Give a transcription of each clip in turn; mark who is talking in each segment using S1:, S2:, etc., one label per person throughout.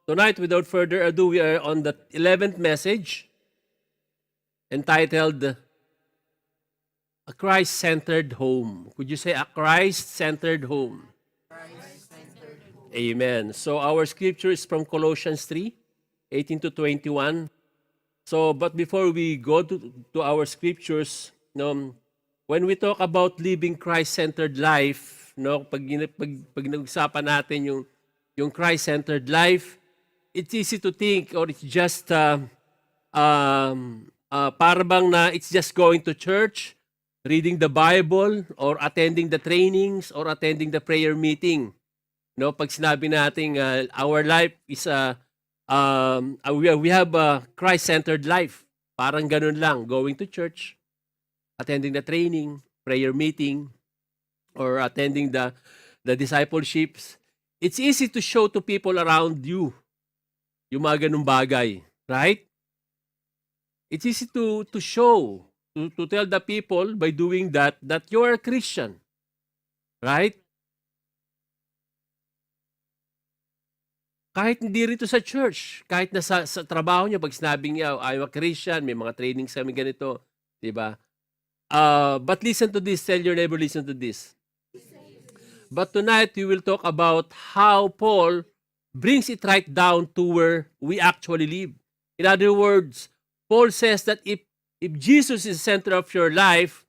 S1: Tonight, without further ado, we are on the 11th message entitled A Christ-Centered Home. Could you say a Christ-Centered Home? Amen. So our scripture is from Colossians 3:18 to 21. So, but before we go to our scriptures, when we talk about living Christ-centered life, pag nag-usapan natin yung Christ-centered life, it's easy to think or it's just para bang na it's just going to church, reading the Bible, or attending the trainings, or attending the prayer meeting. No, pag sinabi natin our life is we have a Christ-centered life. Parang ganun lang, going to church, attending the training, prayer meeting, or attending the discipleships. It's easy to show to people around you yung mga ganung bagay, right? It's easy to show, to tell the people by doing that you're a Christian, right? Kahit hindi rito sa church, kahit na sa trabaho niya, pag sinabing niya, I'm a Christian, may mga trainings kami ganito, di ba? But listen to this, tell your neighbor, listen to this. But tonight, we will talk about how Paul brings it right down to where we actually live. In other words, Paul says that if Jesus is the center of your life,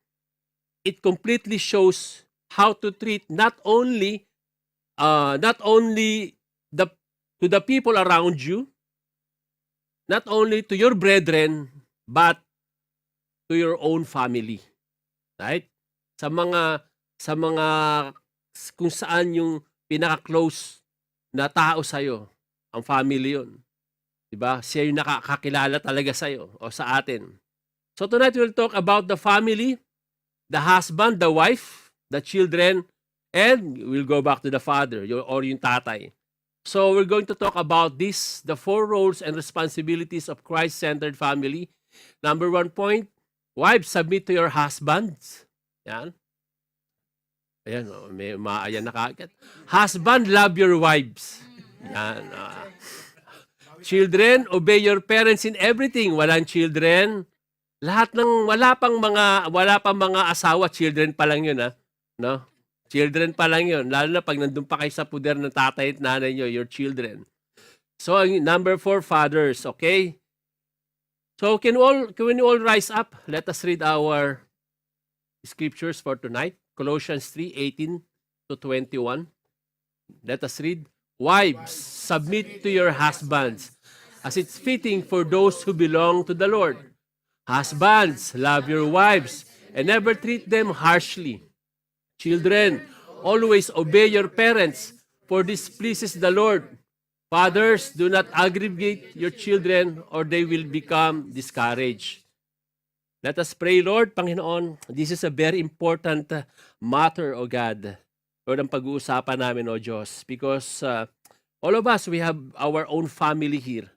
S1: it completely shows how to treat not only to the people around you, not only to your brethren, but to your own family. Right? Sa mga kung saan yung pinaka-close na tao sa'yo, ang family yun. Diba? Siya yung nakakakilala talaga sa'yo o sa atin. So tonight we'll talk about the family, the husband, the wife, the children, and we'll go back to the father or yung tatay. So we're going to talk about this, the 4 roles and responsibilities of Christ-centered family. Number 1 point, wives, submit to your husbands. Yan. Ayan, may maayan na kaagad. Husband, love your wives. Yan. Children, obey your parents in everything. Walang children. Lahat ng wala pang mga asawa, children pa lang 'yun, no? Children pa lang 'yun. Lalo na pag nandun pa kayo sa puder ng tatay at nanay niyo, your children. So number 4, fathers, okay? So can we all rise up? Let us read our scriptures for tonight. Colossians 3:18 to 21. Let us read. Wives, submit to your husbands, as it's fitting for those who belong to the Lord. Husbands, love your wives, and never treat them harshly. Children, always obey your parents, for this pleases the Lord. Fathers, do not aggravate your children, or they will become discouraged. Let us pray, Lord, Panginoon. This is a very important matter, O God. Lord, ang pag-uusapan namin, O Diyos, because all of us, we have our own family here.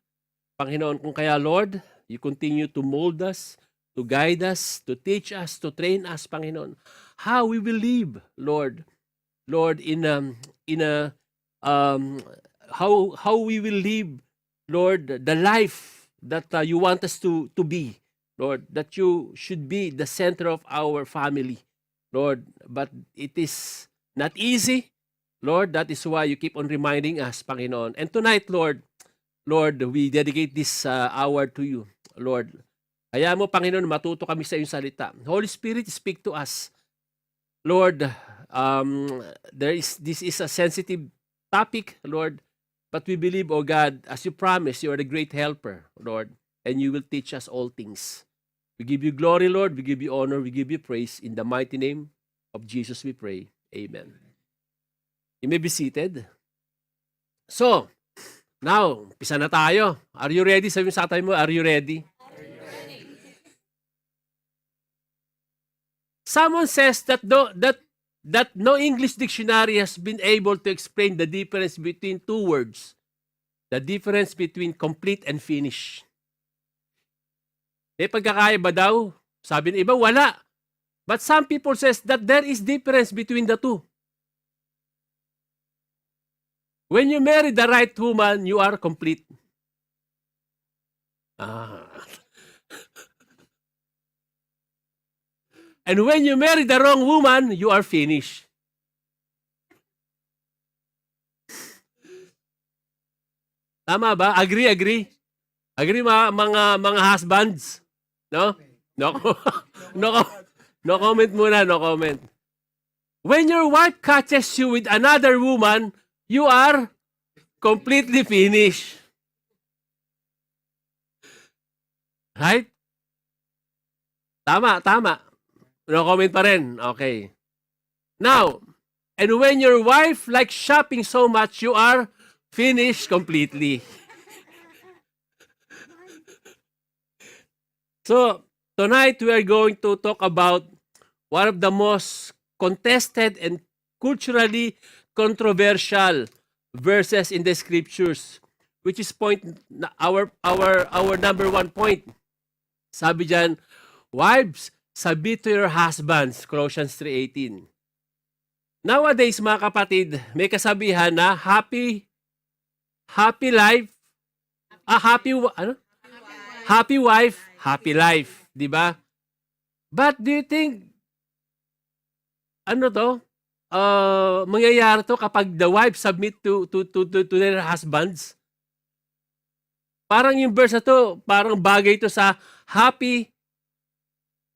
S1: Panginoon, kung kaya, Lord, you continue to mold us, to guide us, to teach us, to train us, Panginoon, how we will live, Lord. Lord, how we will live, Lord, the life that you want us to be, Lord, that you should be the center of our family, Lord. But it is not easy, Lord. That is why you keep on reminding us, Panginoon. And tonight, Lord, we dedicate this hour to you, Lord. Kaya mo, Panginoon, matuto kami sa iyong salita. Holy Spirit, speak to us. Lord, this is a sensitive topic, Lord, but we believe, oh God, as you promised, you are the great helper, Lord, and you will teach us all things. We give you glory, Lord. We give you honor. We give you praise. In the mighty name of Jesus we pray. Amen. You may be seated. So, now, pisa na tayo. Are you ready? Sabi sa tatay mo, are you ready? Someone says that no English dictionary has been able to explain the difference between 2 words. The difference between complete and finish. Pagkakaiba daw? Sabi ng iba, wala. But some people says that there is difference between the two. When you marry the right woman, you are complete. Ah. And when you marry the wrong woman, you are finished. Tama ba? Agree, agree. Agree mga husbands? No? No. No, no comment muna, no comment. When your wife catches you with another woman, you are completely finished. Right? Tama, tama. No comment pa rin. Okay. Now, and when your wife likes shopping so much, you are finished completely. So, tonight we are going to talk about one of the most contested and culturally controversial verses in the scriptures, which is our number one point. Sabi diyan, wives, submit to your husbands, Colossians 3:18. Nowadays, mga kapatid, may kasabihan na happy life, happy wife, happy life, 'di ba? But do you think mangyayari to kapag the wife submit to their husbands? Parang yung verse na to, parang bagay to sa happy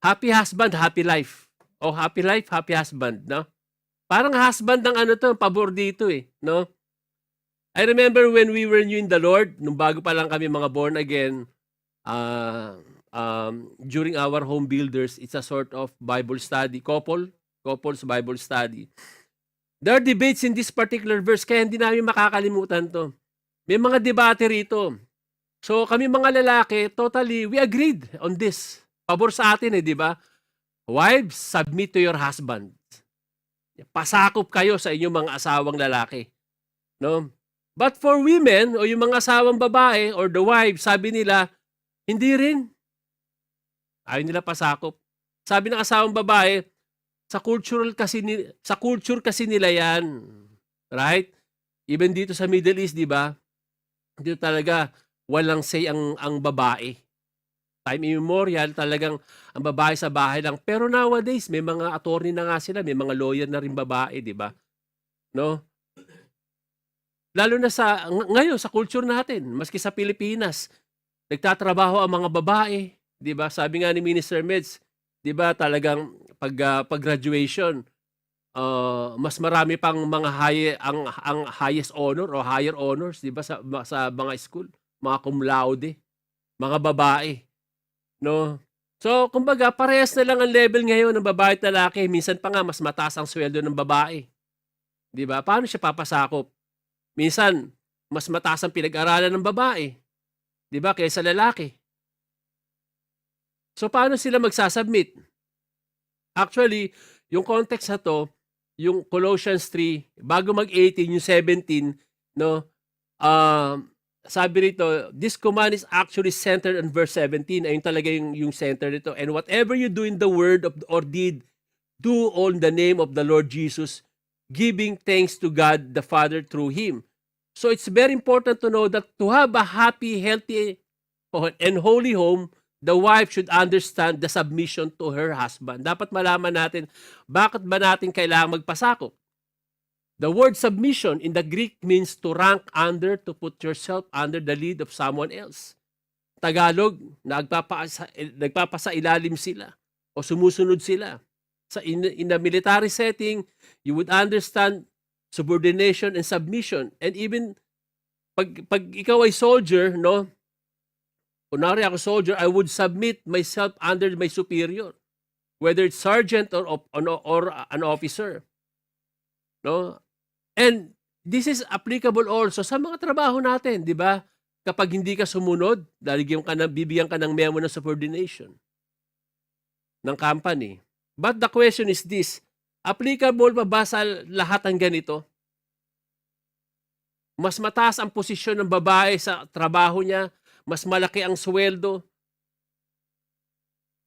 S1: husband, happy life. O happy life, happy husband, no? Parang husband ng pabor dito no? I remember when we were new in the Lord, nung bago pa lang kami mga born again, during our home builders, it's a sort of Bible study, couples Bible study. There are debates in this particular verse, kaya hindi namin makakalimutan to. May mga debate rito. So kami mga lalaki, totally, we agreed on this. Pabor sa atin di ba? Wives, submit to your husband. Pasakop kayo sa inyong mga asawang lalaki. No? But for women, o yung mga asawang babae, or the wives, sabi nila, hindi rin. Ayaw nila pasakop. Sabi ng asawang babae, sa culture kasi nila yan. Right? Even dito sa Middle East, di ba? Dito talaga, walang say ang babae. Time immemorial, talagang ang babae sa bahay lang. Pero nowadays, may mga attorney na nga sila, may mga lawyer na rin babae, di ba? No? Lalo na ngayon, sa culture natin, maski sa Pilipinas, nagtatrabaho ang mga babae, di ba? Sabi nga ni Minister Meds, di ba, talagang pag-graduation, mas marami pang mga ang highest honor o higher honors, di ba, sa mga school, mga cum laude, mga babae, no? So, kumbaga, parehas na lang ang level ngayon ng babae at lalaki. Minsan pa nga, mas mataas ang sweldo ng babae. Di ba? Paano siya papasakop? Minsan, mas mataas ang pinag-aralan ng babae. Di ba? Kaysa lalaki. So, paano sila magsasubmit? Actually, yung context na to, yung Colossians 3, bago mag-18, yung 17, no? Sabi rito, this command is actually centered on verse 17. Ayun talaga yung center nito. And whatever you do in the word or deed, do all in the name of the Lord Jesus, giving thanks to God the Father through Him. So it's very important to know that to have a happy, healthy, and holy home, the wife should understand the submission to her husband. Dapat malaman natin, bakit ba natin kailangang magpasakop? The word submission in the Greek means to rank under, to put yourself under the lead of someone else. Tagalog, nagpapasailalim sila o sumusunod sila. In the military setting, you would understand subordination and submission. And even pag ikaw ay soldier, no? Kunwari ako soldier, I would submit myself under my superior, whether it's sergeant or an officer. No? And this is applicable also sa mga trabaho natin, di ba? Kapag hindi ka sumunod, bibigyan ka ng memo ng subordination ng company. But the question is this, applicable pa ba sa lahat ng ganito? Mas mataas ang posisyon ng babae sa trabaho niya, mas malaki ang sweldo.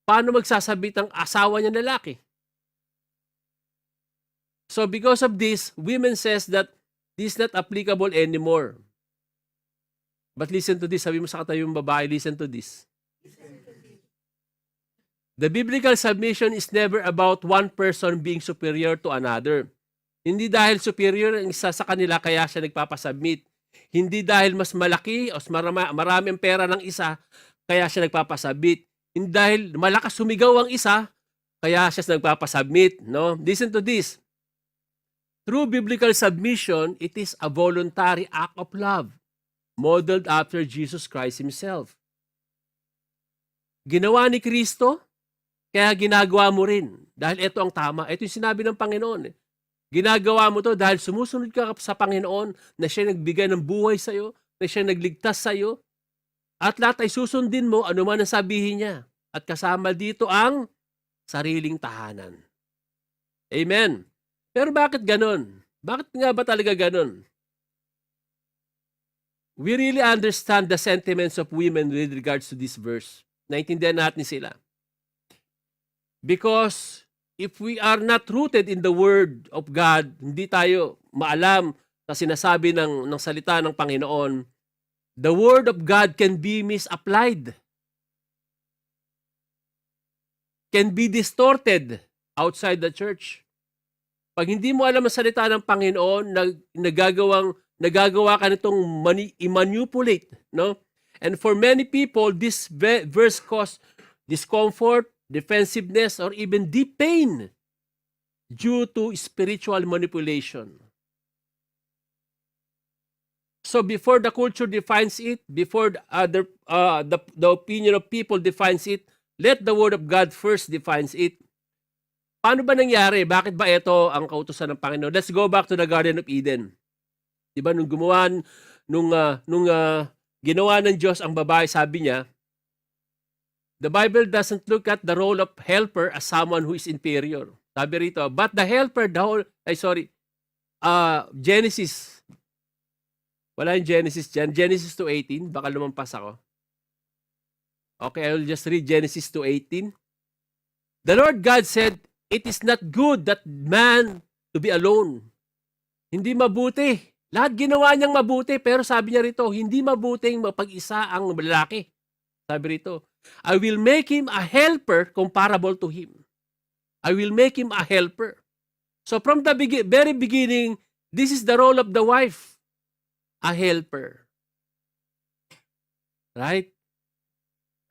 S1: Paano magsasabit ang asawa niya lalaki? So because of this, women says that This is not applicable anymore. But listen to this. Sabi mo sa katabi mong babae, listen to this. The biblical submission is never about one person being superior to another. Hindi dahil superior ang isa sa kanila kaya siya nagpapasubmit. Hindi dahil mas malaki o marami ang pera ng isa kaya siya nagpapasubmit. Hindi dahil malakas sumigaw ang isa kaya siya nagpapasubmit. No? Listen to this. True biblical submission, it is a voluntary act of love modeled after Jesus Christ Himself. Ginawa ni Kristo, kaya ginagawa mo rin. Dahil ito ang tama. Ito yung sinabi ng Panginoon. Ginagawa mo to dahil sumusunod ka sa Panginoon na siya nagbigay ng buhay sa iyo, na siya nagligtas sa iyo, at lahat ay susundin mo ano man ang sabihin niya. At kasama dito ang sariling tahanan. Amen. Pero bakit ganon? Bakit nga ba talaga ganon? We really understand the sentiments of women with regards to this verse. Naintindihan natin sila. Because if we are not rooted in the Word of God, hindi tayo maalam sa sinasabi ng salita ng Panginoon, the Word of God can be misapplied. Can be distorted outside the church. Pag hindi mo alam ang salita ng Panginoon, nagagawa ka nitong i-manipulate, no? And for many people, this verse cause discomfort, defensiveness, or even deep pain due to spiritual manipulation. So before the culture defines it, before the opinion of people defines it, let the Word of God first defines it. Paano ba nangyari? Bakit ba ito ang kautusan ng Panginoon? Let's go back to the Garden of Eden. Diba nung ginawa ng Diyos ang babae, sabi niya, the Bible doesn't look at the role of helper as someone who is inferior. Sabi rito, but the helper, Genesis. Wala yung Genesis dyan. Genesis 2:18. Baka lumampas ako. Okay, I'll just read Genesis 2:18. The Lord God said, it is not good that man to be alone. Hindi mabuti. Lahat ginawa niyang mabuti, pero sabi niya rito, hindi mabuting mapag-isa ang lalaki. Sabi rito, I will make him a helper comparable to him. I will make him a helper. So from the very beginning, this is the role of the wife. A helper. Right?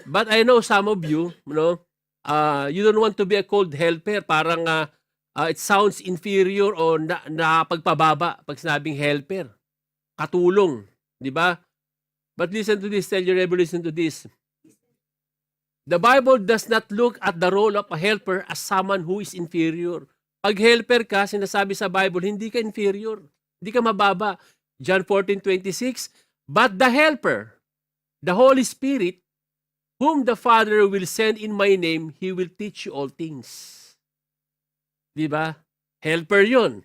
S1: But I know some of you, you don't want to be a cold helper. Parang it sounds inferior o napagpababa pag sinabing helper. Katulong. Di ba? But listen to this. Tell your neighbor, listen to this. The Bible does not look at the role of a helper as someone who is inferior. Pag helper ka, sinasabi sa Bible, hindi ka inferior. Hindi ka mababa. John 14:26, but the helper, the Holy Spirit, whom the Father will send in my name, He will teach you all things. Di ba? Helper yun.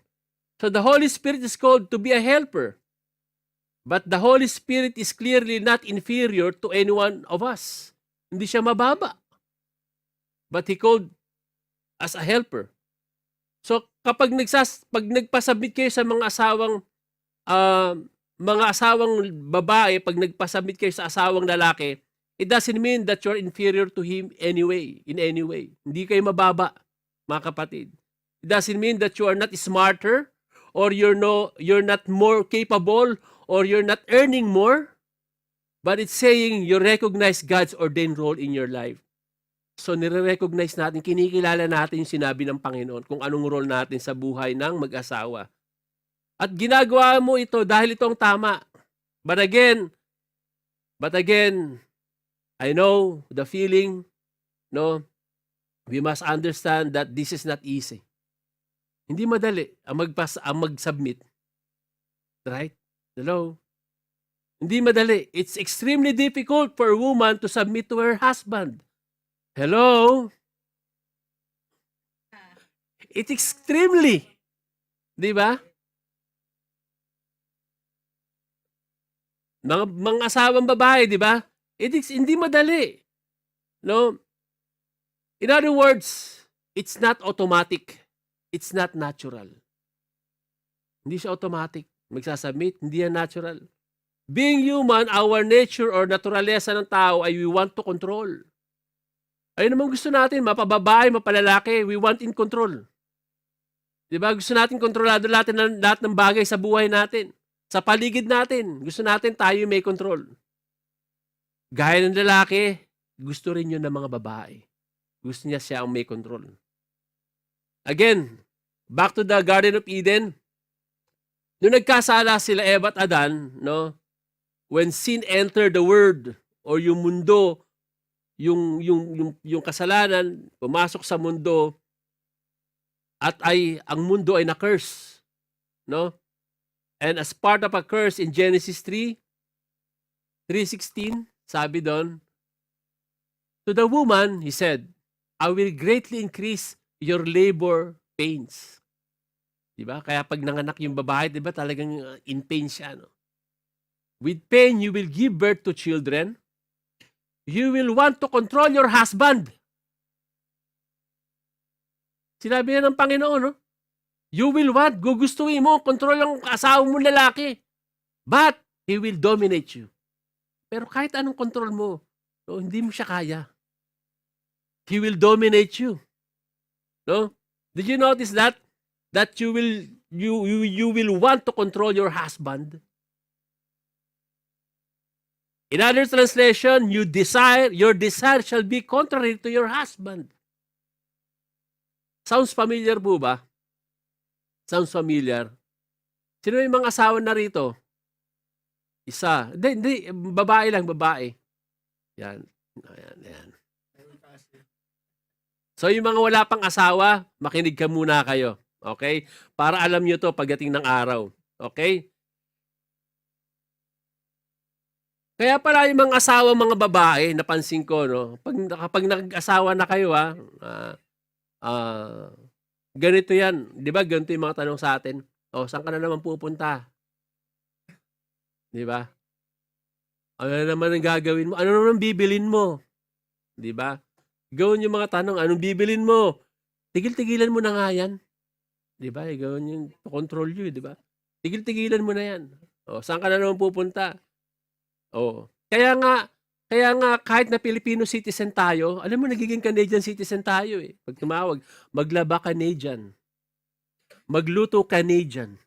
S1: So the Holy Spirit is called to be a helper. But the Holy Spirit is clearly not inferior to any one of us. Hindi siya mababa. But He called as a helper. So kapag nagpasubmit kayo sa mga asawang babae, pag nagpasubmit kayo sa asawang lalaki, it doesn't mean that you're inferior to him anyway, in any way. Hindi kayo mababa, mga kapatid. It doesn't mean that you are not smarter, or you're not more capable, or you're not earning more. But it's saying you recognize God's ordained role in your life. So nire-recognize natin, kinikilala natin yung sinabi ng Panginoon kung anong role natin sa buhay ng mag-asawa. At ginagawa mo ito dahil itong tama. But again, I know the feeling, no? We must understand that this is not easy. Hindi madali ang mag-submit. Right? Hello? Hindi madali. It's extremely difficult for a woman to submit to her husband. Hello? It's extremely. Di ba? Mga asawang babae, di ba? Hindi madali. No? In other words, it's not automatic. It's not natural. Hindi siya automatic. Magsasubmit. Hindi yan natural. Being human, our nature or naturalesa ng tao ay we want to control. Ayun naman gusto natin, mapababae, mapalalaki, we want in control. Diba? Gusto natin kontrolado lahat ng bagay sa buhay natin. Sa paligid natin, gusto natin tayo may control. Gaya ng lalaki, gusto rin yun ng mga babae. Gusto niya siya ang may control. Again, back to the Garden of Eden. Nung nagkasala sila Eva at Adan, no? When sin entered the world or yung mundo, yung kasalanan pumasok sa mundo at ang mundo ay na-curse, no? And as part of a curse in Genesis 3:16, sabi doon, to the woman, he said, I will greatly increase your labor pains. Diba? Kaya pag nanganak yung babae, diba talagang in pain siya, no? With pain, you will give birth to children. You will want to control your husband. Sinabi yan ng Panginoon, no? You will want, gugustuhin mo, control ang asawa mo lalaki. But, he will dominate you. Pero kahit anong control mo, no, hindi mo siya kaya. He will dominate you. No? Did you notice that? That you will want to control your husband. In other translation, your desire shall be contrary to your husband. Sounds familiar po ba? Sounds familiar. Sino yung mga asawa na rito? Isa. Hindi. Babae lang, babae. Yan. Ayan. So yung mga wala pang asawa, makinig ka muna kayo. Okay? Para alam nyo to pagdating ng araw. Okay? Kaya pala yung mga asawa, mga babae, napansin ko, no? Kapag nag-asawa na kayo, ganito yan. Di ba? Ganito yung mga tanong sa atin. O, saan ka na naman pupunta? Di ba? Ano na naman ang gagawin mo? Ano naman bibilin mo? Di ba? Gawin yung mga tanong, anong bibilin mo? Tigil-tigilan mo na nga yan. Di ba? Gawin yung control you, di ba? Tigil-tigilan mo na yan. O, saan ka na naman pupunta? Oh. Kaya nga kahit na Filipino citizen tayo, alam mo nagiging Canadian citizen tayo eh. Pag tumawag, maglaba Canadian. Magluto Canadian.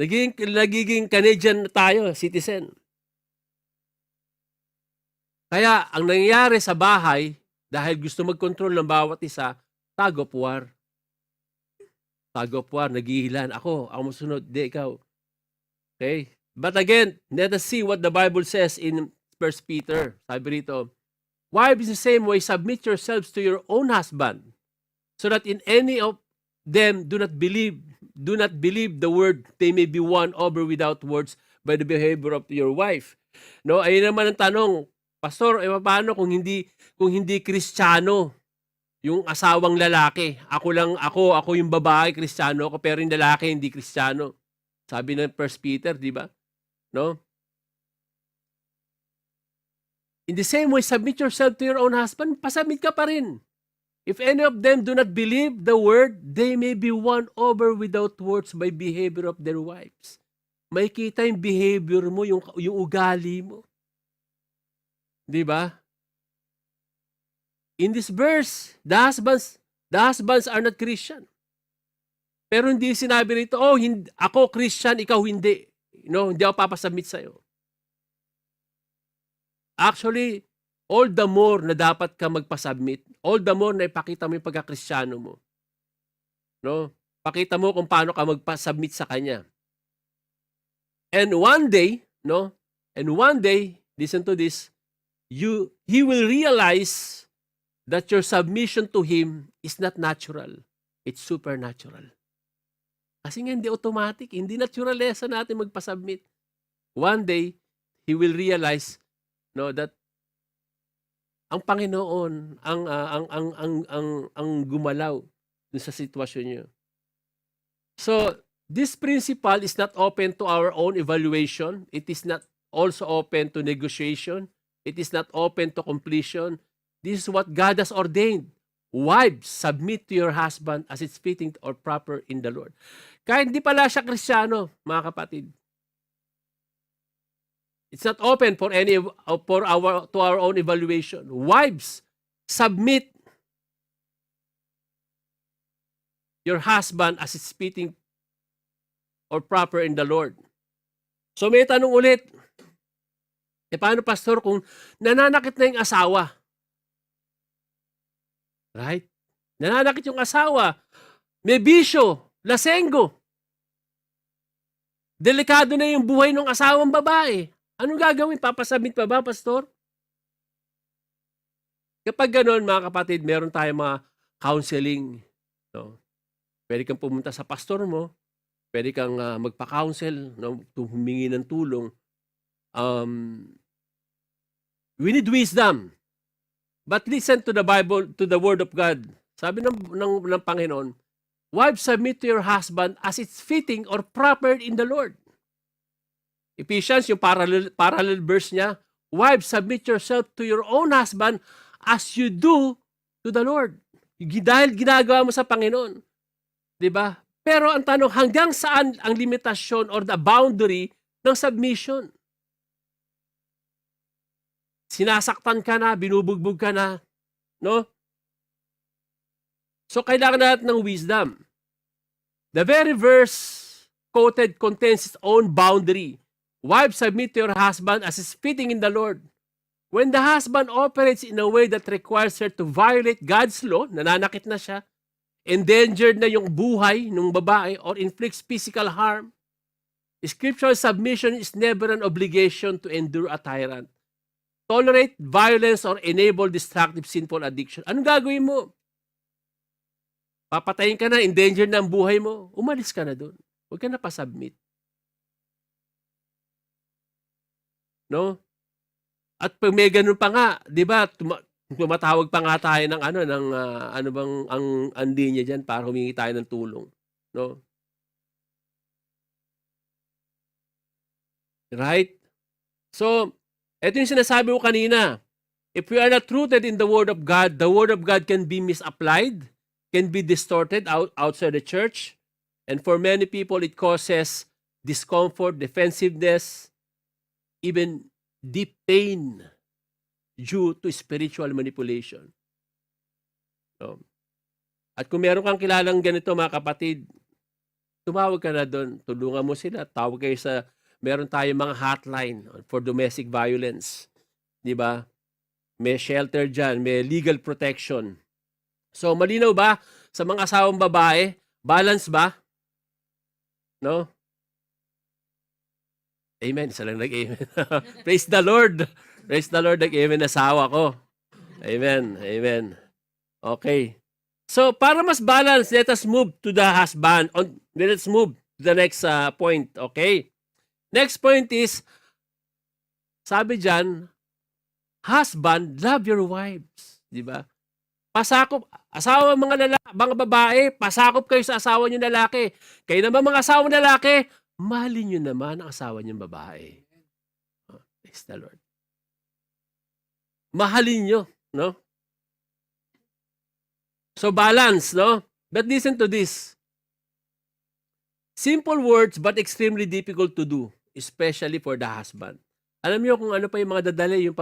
S1: Nagiging Canadian tayo, citizen. Kaya ang nangyayari sa bahay, dahil gusto mag-control ng bawat isa, tug of war. Tug of war, naghihilan. Ako masunod, di ikaw. Okay? But again, let us see what the Bible says in 1 Peter. Sabi rito, wives in the same way, submit yourselves to your own husband, so that in any of them do not believe the word, they may be won over without words by the behavior of your wife. No, ayun naman ang tanong, Pastor, paano kung hindi Kristiyano yung asawang lalaki? Ako yung babae, Kristiyano ako, pero yung lalaki hindi Kristiyano. Sabi ng 1 Peter, di ba? No? In the same way, submit yourself to your own husband, pasubmit ka pa rin. If any of them do not believe the word, they may be won over without words by behavior of their wives. May kita yung behavior mo, yung ugali mo. Di ba? In this verse, the husbands are not Christian. Pero hindi sinabi rito, ako Christian, ikaw hindi. No, hindi ako papasubmit sa'yo. Actually, all the more na dapat ka magpasubmit, all the more na ipakita mo yung pagkakristyano mo. No? Pakita mo kung paano ka magpasubmit sa kanya. And one day, listen to this, he will realize that your submission to him is not natural. It's supernatural. Kasi nga hindi automatic, hindi naturalesa natin magpasubmit. One day, he will realize that ang Panginoon ang gumalaw dun sa sitwasyon niyo. So, this principle is not open to our own evaluation. It is not also open to negotiation. It is not open to completion. This is what God has ordained. Wives, submit to your husband as it's fitting or proper in the Lord. Kahit hindi pala siya Kristiyano, mga kapatid. It's not open for our own evaluation. Wives, submit your husband as it's fitting or proper in the Lord. So may tanong ulit, paano pastor kung nananakit na yung asawa? Right? Nananakit yung asawa, may bisyo, lasenggo. Delikado na yung buhay ng asawang babae. Anong gagawin? Papasabit pa ba, pastor? Kapag gano'n, mga kapatid, meron tayong mga counseling. No? Pwede kang pumunta sa pastor mo, pwede kang magpa-counsel, no? Humingi ng tulong. We need wisdom. But listen to the Bible, to the Word of God. Sabi ng Panginoon, wives, submit to your husband as it's fitting or proper in the Lord. Ephesians, yung parallel verse niya, wives, submit yourself to your own husband as you do to the Lord. Dahil ginagawa mo sa Panginoon. Diba? Pero ang tanong, hanggang saan ang limitasyon or the boundary ng submission? Sinasaktan ka na, binubugbog ka na, no? So, kailangan natin ng wisdom. The very verse quoted contains its own boundary. Wives, submit to your husband as is fitting in the Lord. When the husband operates in a way that requires her to violate God's law, nananakit na siya, endangered na yung buhay ng babae or inflicts physical harm, scriptural submission is never an obligation to endure a tyrant, tolerate violence, or enable destructive sinful addiction. Anong gagawin mo? Papatayin ka na, endangered na ang buhay mo, umalis ka na doon. Huwag ka na pa-submit. No? At pag may ganun pa nga, 'di ba? Tumatawag pa nga tayo ng ano bang ang linya diyan para humingi tayo ng tulong, no? Right? So, ito yung sinasabi ko kanina. If we are not rooted in the Word of God, the Word of God can be misapplied, can be distorted outside the church, and for many people it causes discomfort, defensiveness, even deep pain due to spiritual manipulation. No? At kung meron kang kilalang ganito, mga kapatid, tumawag ka na doon, tulungan mo sila, tawag kayo sa, meron tayong mga hotline for domestic violence. Di ba? May shelter dyan, may legal protection. So, malinaw ba sa mga asawang babae? Balance ba? No? Amen. Isa lang nag-amen. Praise the Lord. Praise the Lord. Nag-amen asawa ko. Amen. Amen. Okay. So, para mas balance, let us move to the husband. Let's move to the next point. Okay. Next point is, sabi dyan, husband, love your wives. Diba? Pasakop, asawa mga babae, pasakop kayo sa asawa niyo lalaki. Kayo naman mga asawa lalaki, mahalin nyo naman ang asawa niyong babae. Praise the Lord. Mahalin nyo, no? So balance, no? But listen to this. Simple words but extremely difficult to do, especially for the husband. Alam niyo kung ano pa yung mga dadali, yung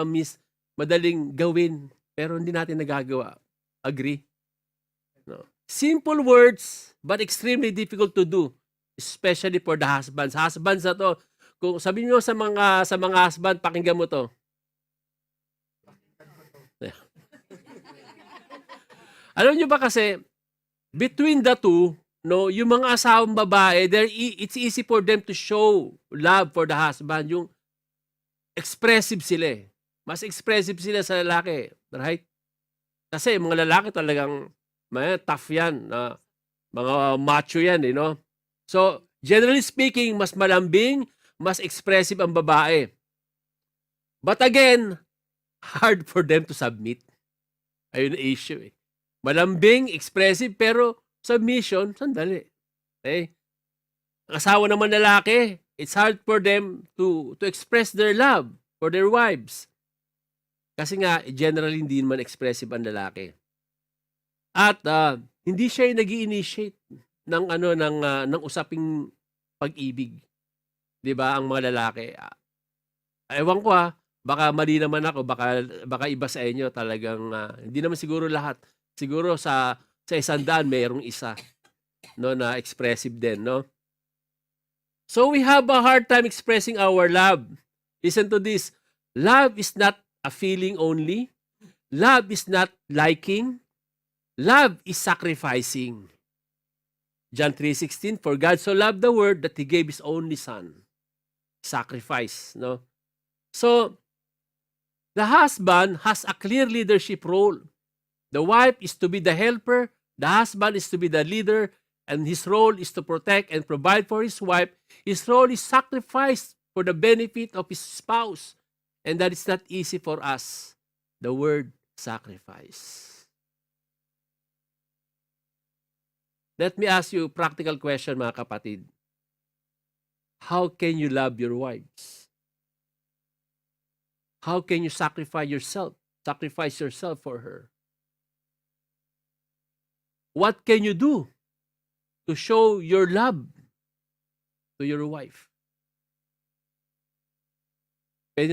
S1: madaling gawin, pero hindi natin nagagawa. Agree? No. Simple words but extremely difficult to do, especially for the husbands. Husbands na to, kung sabihin nyo sa mga husband, pakinggan mo to. Alam nyo ba kasi, between the two, no, yung mga asawang babae, it's easy for them to show love for the husband. Yung expressive sila. Mas expressive sila sa lalaki. Right? Kasi mga lalaki talagang tough yan. Mga macho yan, you know? So, generally speaking, mas malambing, mas expressive ang babae. But again, hard for them to submit. Ayun ang issue eh. Malambing, expressive, pero submission, sandali. Okay? Ang asawa naman lalaki, it's hard for them to express their love for their wives. Kasi nga, generally hindi naman expressive ang lalaki. At hindi siya yung nag-i-initiate ng ng usaping pag-ibig. 'Di ba, ang mga lalaki. Ewan ko baka mali naman ako, baka iba sa inyo talagang hindi naman siguro lahat. Siguro sa 100 mayroong isa no na expressive din, no? So we have a hard time expressing our love. Listen to this. Love is not a feeling only. Love is not liking. Love is sacrificing. John 3:16, for God so loved the world that He gave His only Son. Sacrifice, no? So, the husband has a clear leadership role. The wife is to be the helper, the husband is to be the leader, and his role is to protect and provide for his wife. His role is sacrifice for the benefit of his spouse. And that is not easy for us. The word sacrifice. Let me ask you a practical question, mga kapatid. How can you love your wives? How can you sacrifice yourself for her? What can you do to show your love to your wife? Pwede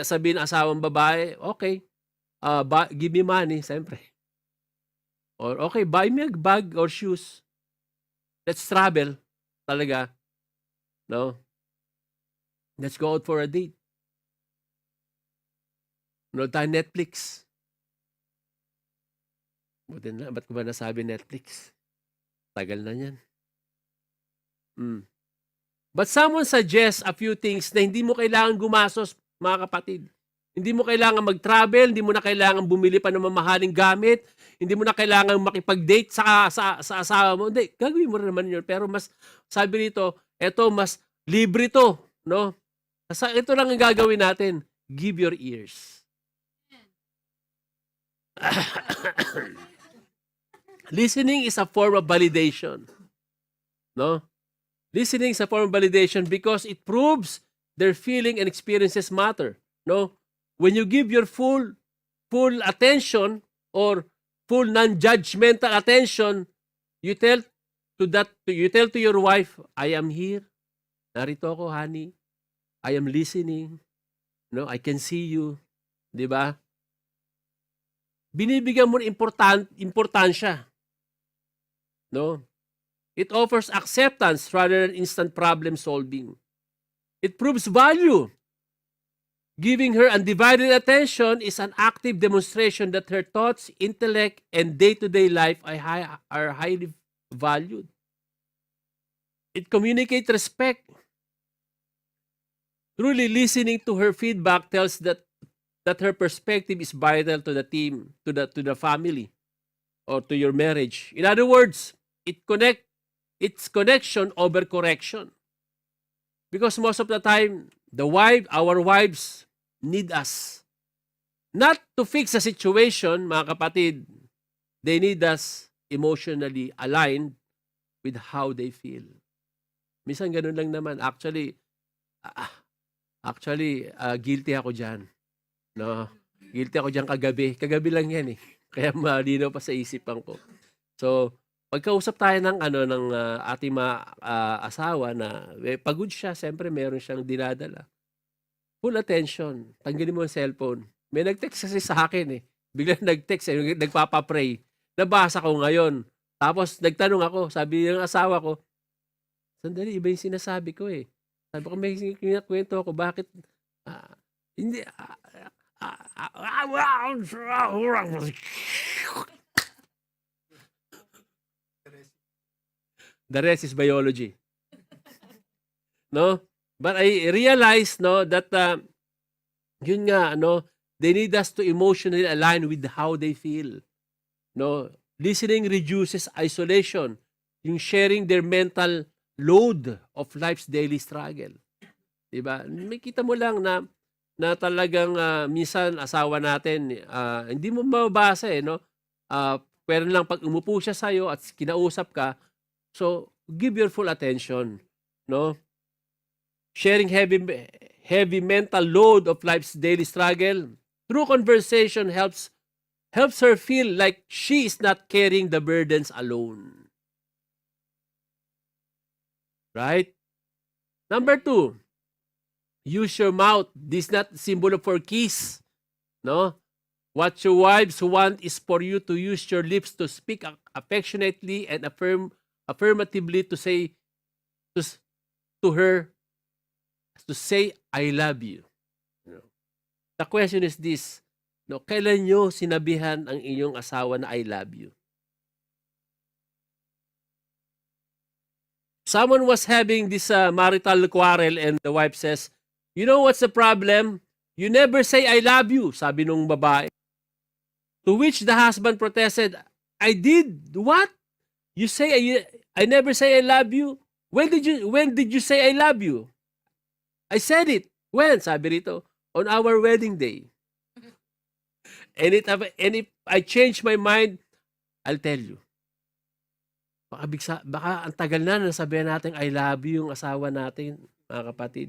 S1: sabihin ng asawang babae, okay, give me money, siyempre. Or okay, buy me a bag or shoes. Let's travel. Talaga. No? Let's go out for a date. Nood tayo Netflix. Buti na, ba't ko ba nasabi Netflix? Tagal na yan. But someone suggests a few things na hindi mo kailangan gumasos, mga kapatid. Hindi mo kailangan mag-travel, hindi mo na kailangan bumili pa ng mamahaling gamit, hindi mo na kailangan makipag-date sa asawa mo. Hindi, gagawin mo rin naman yun. Pero mas, sabi nito, eto, mas libre to, no? Ito lang ang gagawin natin. Give your ears. Listening is a form of validation. No? Listening is a form of validation because it proves their feeling and experiences matter. No? When you give your full attention or full non-judgmental attention, you tell to your wife, I am here. Narito ako, honey. I am listening. No, I can see you. 'Di ba? Binibigyan mo ng importansya. No? It offers acceptance rather than instant problem solving. It proves value. Giving her undivided attention is an active demonstration that her thoughts, intellect, and day-to-day life are highly valued. It communicates respect. Truly listening to her feedback tells that her perspective is vital to the team, to the family, or to your marriage. In other words, it's connection over correction. Because most of the time, our wives need us. Not to fix a situation, mga kapatid. They need us emotionally aligned with how they feel. Minsan ganun lang naman. Actually, guilty ako dyan. No? Guilty ako dyan kagabi. Kagabi lang yan eh. Kaya malinaw pa sa isipan ko. So, pagkausap tayo ng ating mga asawa na pagod siya, siyempre meron siyang dinadala. Full attention. Tanggalin mo ang cellphone. May nag-text kasi sa akin eh. Biglang nag-text, nagpapapray. Nabasa ko ngayon. Tapos nagtanong ako, sabi ng asawa ko, sandali, iba yung sinasabi ko eh. Sabi ko, may kinakwento ako, bakit hindi the rest is biology. No? But I realized that yun nga they need us to emotionally align with how they feel. No? Listening reduces isolation, yung sharing their mental load of life's daily struggle. Diba? May kita mo lang na talagang minsan asawa natin hindi mo mababasa no? Pero lang pag umupo siya sa'yo at kinausap ka, so give your full attention, no? Sharing heavy mental load of life's daily struggle through conversation helps helps her feel like she is not carrying the burdens alone. Right? Number 2, use your mouth. This is not symbol for kiss. No? What your wives want is for you to use your lips to speak affectionately and affirmatively to say to her, to say, I love you. The question is this, no, kailan nyo sinabihan ang inyong asawa na I love you? Someone was having this marital quarrel and the wife says, you know what's the problem? You never say I love you, sabi nung babae. To which the husband protested, I did. What? You say I never say I love you? When did you say I love you? I said it. When? Sabi rito, on our wedding day. And if I change my mind, I'll tell you. Baka ang tagal na nasabihan natin I love you yung asawa natin, mga kapatid.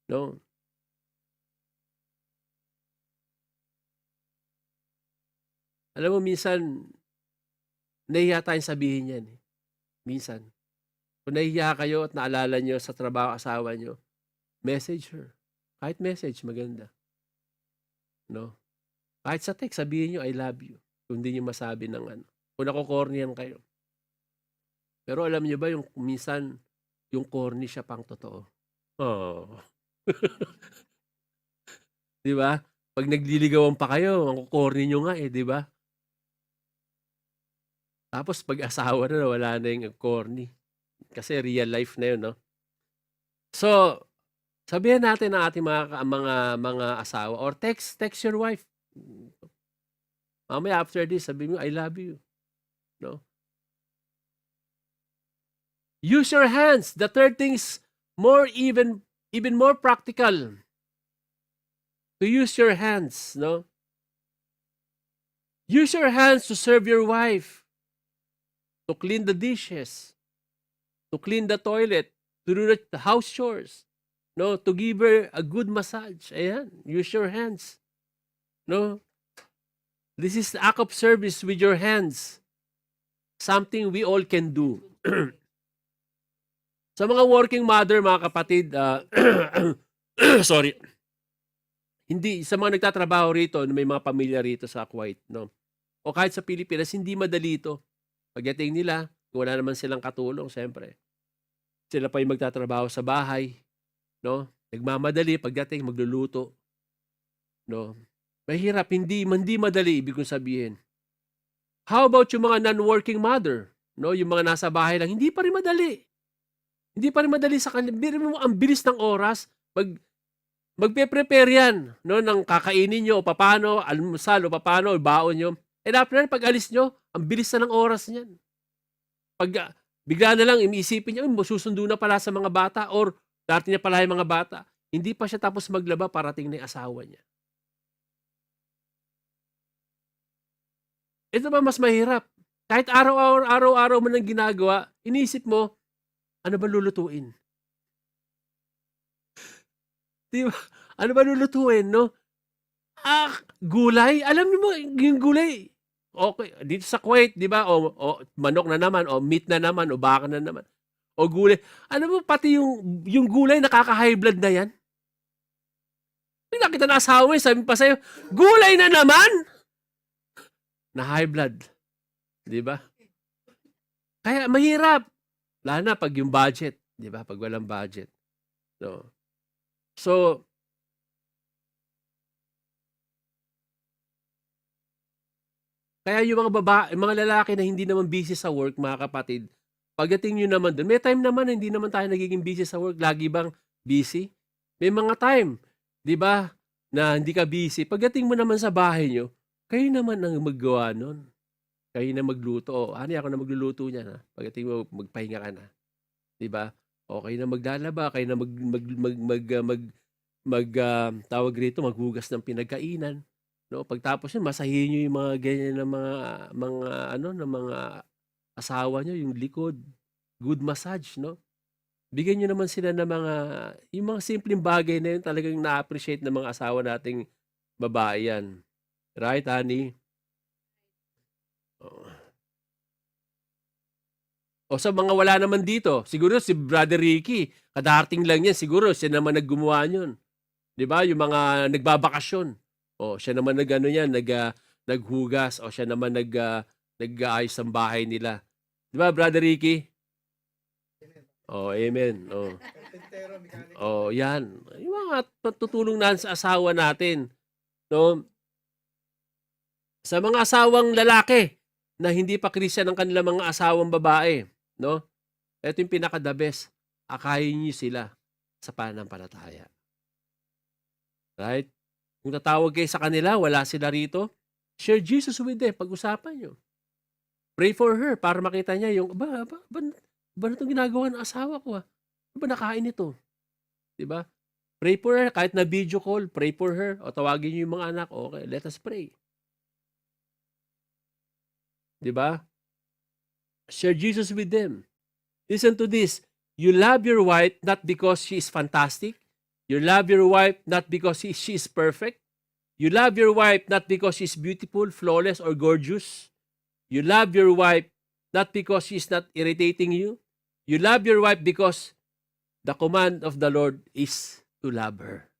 S1: No? Alam mo, minsan, nahihiya tayong sabihin yan. Minsan. Kung nahihiya kayo at naalala nyo sa trabaho asawa nyo, message her. Kahit message, maganda. No? Kahit sa text, sabihin nyo, I love you. Kung hindi nyo masabi ng ano. Kung nakukornian kayo. Pero alam nyo ba, yung minsan, yung corny siya pang totoo. Oh. Di ba? Pag nagliligawan pa kayo, ang corny nyo nga di ba? Tapos pag asawa na, wala na yung corny. Kasi real life na yun, no? So, sabihin natin ang ating mga asawa or text your wife. Mamaya after this, sabihin mo, I love you. No? Use your hands. The third thing is even more practical. To use your hands, no? Use your hands to serve your wife, to clean the dishes, to clean the toilet, to do the house chores, no? To give her a good massage. Ayan, use your hands. No? This is the act of service with your hands. Something we all can do. Sa mga working mother, mga kapatid, sorry. Hindi, sa mga nagtatrabaho rito, may mga pamilya rito sa Kuwait, no? O kahit sa Pilipinas, hindi madali ito. Pagdating nila, wala naman silang katulong, siyempre. Sila pa yung magtatrabaho sa bahay, no? Nagmamadali, pagdating, magluluto, no? Mahirap, hindi madali, ibig kong sabihin. How about yung mga non-working mother, no? Yung mga nasa bahay lang, hindi pa rin madali. Hindi pa rin madali sa kanila. Ang bilis ng oras, magpe-prepare yan, no, ng kakainin nyo o paano, almusal o paano, o baon nyo. And after pag alis nyo, ang bilis na ng oras niyan. Pag bigla na lang iniisipin niya, susundo na pala sa mga bata or dati niya pala yung mga bata. Hindi pa siya tapos maglaba, parating na yung asawa niya. Ito ba mas mahirap? Kahit araw-araw mo nang ginagawa, iniisip mo, ano ba lulutuin? Di ba? Ano ba lulutuin, no? Gulay? Alam niyo mo, yung gulay. Okay, dito sa Kuwait, di ba? O manok na naman, o meat na naman, o baka na naman. O gulay. Ano mo, pati yung gulay, nakaka-high blood na yan. Nakita na asawa, sabi pa sa'yo, gulay na naman! Na high blood. Di ba? Kaya mahirap. Lalo na pag yung budget. Di ba? Pag walang budget. No. So, kaya yung mga lalaki na hindi naman busy sa work, mga kapatid, pagdating nyo naman doon, may time naman, hindi naman tayo nagiging busy sa work. Lagi bang busy? May mga time, di ba, na hindi ka busy. Pagdating mo naman sa bahay nyo, kayo naman ang maggawa nun. Kayo na magluto. Ano, ako na magluluto niya na. Pagdating mo, magpahinga ka na. Di ba? O kayo na maglalaba, kayo na tawag rito, maghugas ng pinagkainan. No, pagtapos yun, masahin niyo yung mga ganyan na mga asawa niyo, yung likod. Good massage, no? Bigyan niyo naman sila ng yung mga simpleng bagay na yun, talagang na-appreciate ng mga asawa nating babae yan. Right, honey? Oh. O sa mga wala naman dito, siguro si Brother Ricky, kadarating lang yan, siguro siya naman naggumawa niyon. 'Di ba? Yung mga nagbabakasyon. O siya naman nag-ano yan, naghugas o siya naman nag-aayos ng bahay nila. 'Di ba, Brother Ricky? Oh, amen. Oh. Oh, yan. Yung mga tutulong na sa asawa natin, no? Sa mga asawang lalaki na hindi pa Christian ang kanilang mga asawang babae, no? Ito yung pinaka-the best. Akayin niyo sila sa pananampalataya. Right? Kung tatawag kayo sa kanila, wala sila rito, share Jesus with them. Pag-usapan nyo. Pray for her para makita niya yung, ba na itong ginagawa ng asawa ko? Ba nakain ito? Diba? Pray for her. Kahit na video call, pray for her. O tawagin niyo yung mga anak. Okay, let us pray. Diba? Share Jesus with them. Listen to this. You love your wife not because she is fantastic. You love your wife not because she is perfect. You love your wife not because she is beautiful, flawless, or gorgeous. You love your wife not because she is not irritating you. You love your wife because the command of the Lord is to love her.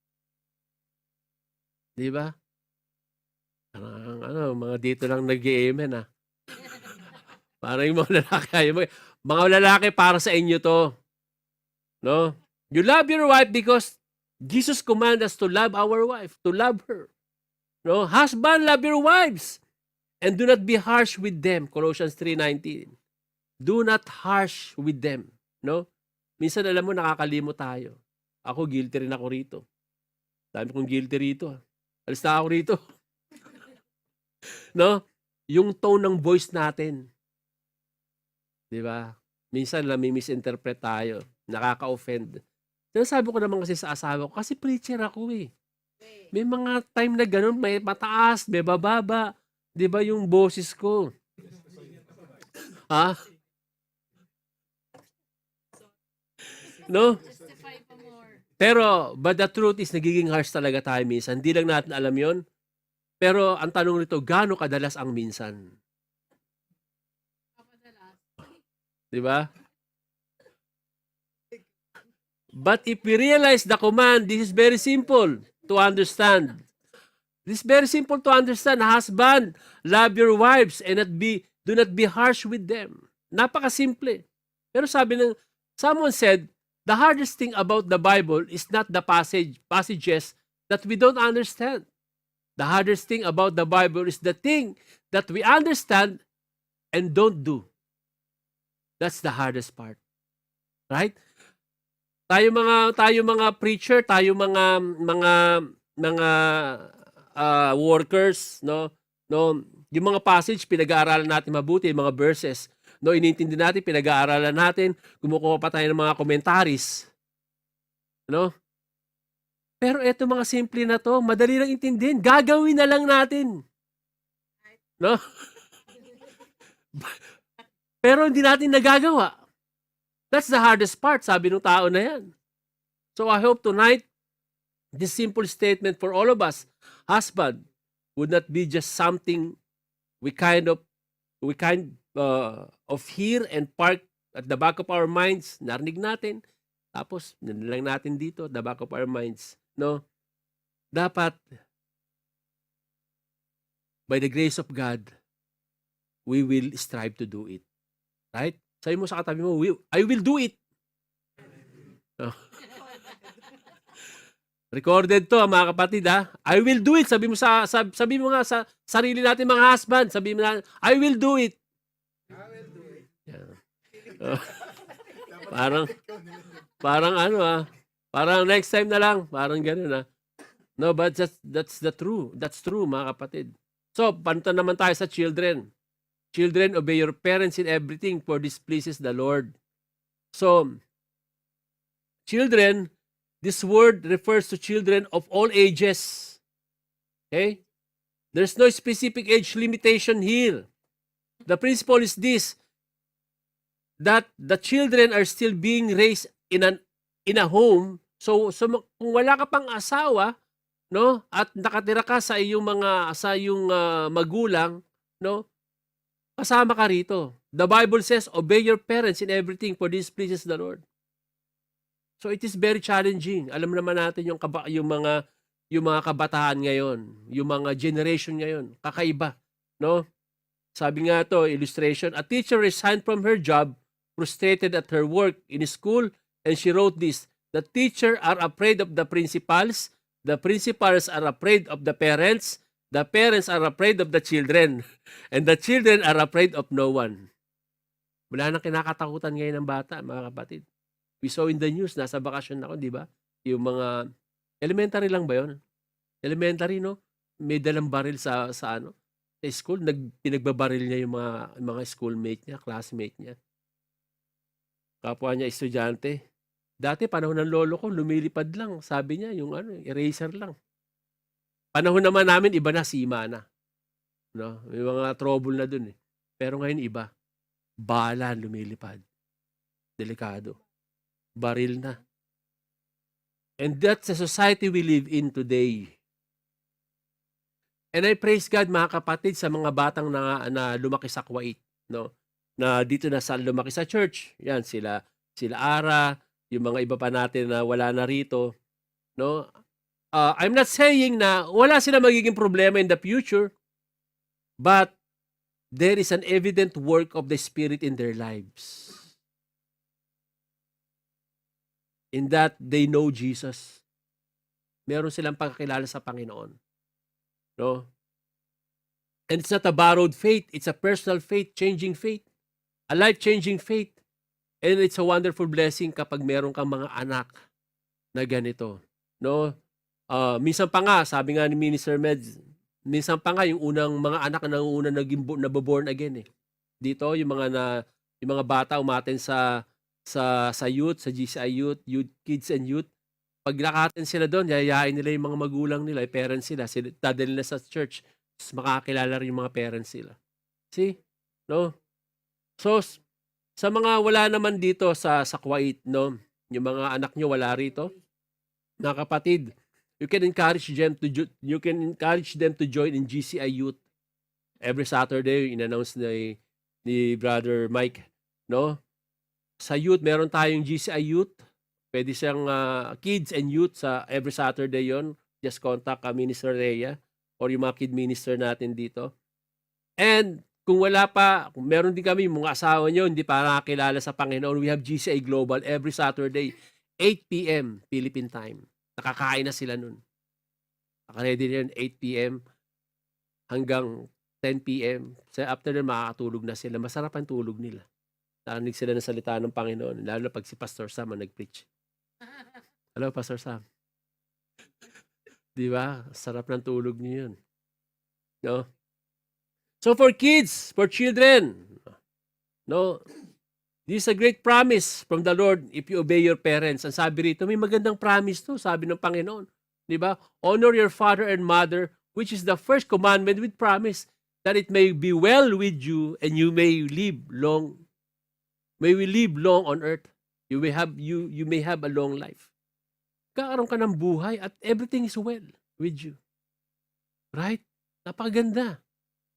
S1: Di ba? Mga dito lang nag-i-amen ah. Parang yung mga lalaki, mga lalaki para sa inyo to. No? You love your wife because Jesus command us to love our wife, to love her. No? Husband, love your wives and do not be harsh with them. Colossians 3:19. Do not harsh with them. No? Minsan alam mo, nakakalimot tayo. Ako, guilty rin ako rito. Dami kong guilty rito. Alis na ako rito. No? Yung tone ng voice natin. Di ba? Minsan nami-misinterpret tayo. Nakaka-offend. Sinasabi ko naman kasi sa asawa ko, kasi preacher ako eh. May mga time na ganun, may mataas, may bababa. Di ba yung boses ko? Ha? No? Pero, but the truth is, nagiging harsh talaga tayo minsan. Hindi lang natin alam yon. Pero, ang tanong nito, gaano kadalas ang minsan? Di ba? But if we realize the command, this is very simple to understand. This is very simple to understand. Husband, love your wives and do not be harsh with them. Napakasimple. Pero sabi ng, someone said, the hardest thing about the Bible is not the passages that we don't understand. The hardest thing about the Bible is the thing that we understand and don't do. That's the hardest part. Right? Tayo mga preacher, tayo mga workers, no, yung mga passage pinag-aaralan natin mabuti, mga verses, no, inintindi natin, pinag-aaralan natin, kumukuha pa tayo ng mga commentaries, no. Pero eto mga simple na to, madali lang intindihin, gagawin na lang natin, no. Pero hindi natin nagagawa. That's the hardest part, sabi ng tao na yan. So I hope tonight, this simple statement for all of us, husband, would not be just something we kind of hear and park at the back of our minds, narinig natin, tapos lang natin dito, the back of our minds. No? Dapat, by the grace of God, we will strive to do it. Right? Sabi mo sa katabi mo, I will do it. No. Recorded to, mga kapatid, ha? I will do it. Sabi mo nga sa sarili natin, mga husband, sabi mo na, I will do it. I will do it. Yeah. Parang next time na lang. Parang gano'n, ha? No, but that's true, mga kapatid. So, panto naman tayo sa children. Children, obey your parents in everything, for this pleases the Lord. So, children, this word refers to children of all ages. Okay? There's no specific age limitation here. The principle is this, that the children are still being raised in a home. So kung wala ka pang asawa, no, at nakatira ka sa iyong magulang, no, kasama ka rito. The Bible says, obey your parents in everything for this pleases the Lord. So it is very challenging. Alam naman natin yung mga kabataan ngayon, yung mga generation ngayon, kakaiba, no? Sabi nga to, illustration, a teacher resigned from her job, frustrated at her work in school, and she wrote this, the teacher are afraid of the principals are afraid of the parents are afraid of the children, and the children are afraid of no one. Wala nang kinakatakutan ngayon ng bata, mga kapatid. We saw in the news, nasa bakasyon ako, di ba? Yung mga, elementary lang ba yun? Elementary, no? May dalang baril sa school, pinagbabaril niya yung mga schoolmate niya, classmate niya. Kapwa niya estudyante. Dati, panahon ng lolo ko, lumilipad lang. Sabi niya, yung eraser lang. Panahon naman namin, iba na, sima na. No? May mga trouble na dun eh. Pero ngayon, iba. Bala, lumilipad. Delikado. Baril na. And that's the society we live in today. And I praise God, mga kapatid, sa mga batang na lumaki sa Kuwait, no? Na dito na lumaki sa church. Yan, sila Ara, yung mga iba pa natin na wala na rito, no? I'm not saying na wala sila magiging problema in the future, but there is an evident work of the Spirit in their lives. In that they know Jesus. Meron silang pagkakilala sa Panginoon. No? And it's not a borrowed faith. It's a personal faith, changing faith. A life-changing faith. And it's a wonderful blessing kapag meron kang mga anak na ganito. No? Minsan pa nga, sabi nga ni Minister Meds, minsan pa nga yung unang mga anak na unang naboborn again eh. Dito yung mga bata umaten sa youth, sa GCI youth, kids and youth. Pag nakaten sila doon, yayain nila yung mga magulang nila, yung parents sila, dadalhin nila sa church, makakilala rin yung mga parents sila. See? No? So, sa mga wala naman dito sa Kuwait, no? Yung mga anak nyo wala rito, na kapatid, you can encourage them to join in GCI Youth. Every Saturday, in-announce ni Brother Mike, no? Sa youth, meron tayong GCI Youth. Pwede siyang kids and youth sa every Saturday yon. Just contact Minister Rhea or yung mga kid minister natin dito. And kung wala pa, kung meron din kami, mga asawa nyo, hindi pa nakakilala sa Panginoon, we have GCI Global every Saturday, 8 p.m. Philippine time. Nakakain na sila nun. Nakaready na yun, 8 p.m. hanggang 10 p.m. So after nun, makakatulog na sila. Masarap ang tulog nila. Narinig sila ng salita ng Panginoon. Lalo na pag si Pastor Sam ang nag-preach. Hello, Pastor Sam. Di ba? Sarap ng tulog niyo yun. No? So for kids, for children, no, this is a great promise from the Lord if you obey your parents. Ang sabi rito, may magandang promise to, sabi ng Panginoon. Di ba? Honor your father and mother, which is the first commandment with promise, that it may be well with you and you may live long. May we live long on earth. You may have a long life. Kakaroon ka ng buhay at everything is well with you. Right? Napakaganda.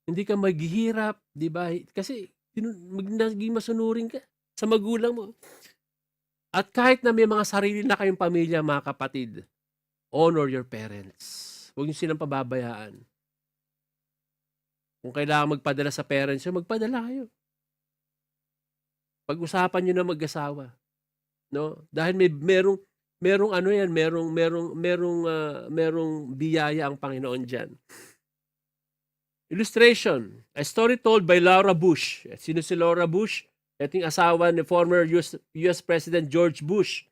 S1: Hindi ka maghihirap, di ba? Kasi naging masunurin ka sa magulang mo. At kahit na may mga sarili na kayong pamilya, mga kapatid, honor your parents. Huwag niyo silang pababayaan. Kung kailangan magpadala sa parents, magpadala kayo. Pag-usapan niyo na mag-asawa. No? Dahil merong biyaya ang Panginoon diyan. Illustration, a story told by Laura Bush. Sino si Laura Bush? Ito yung asawa ni former US President George Bush.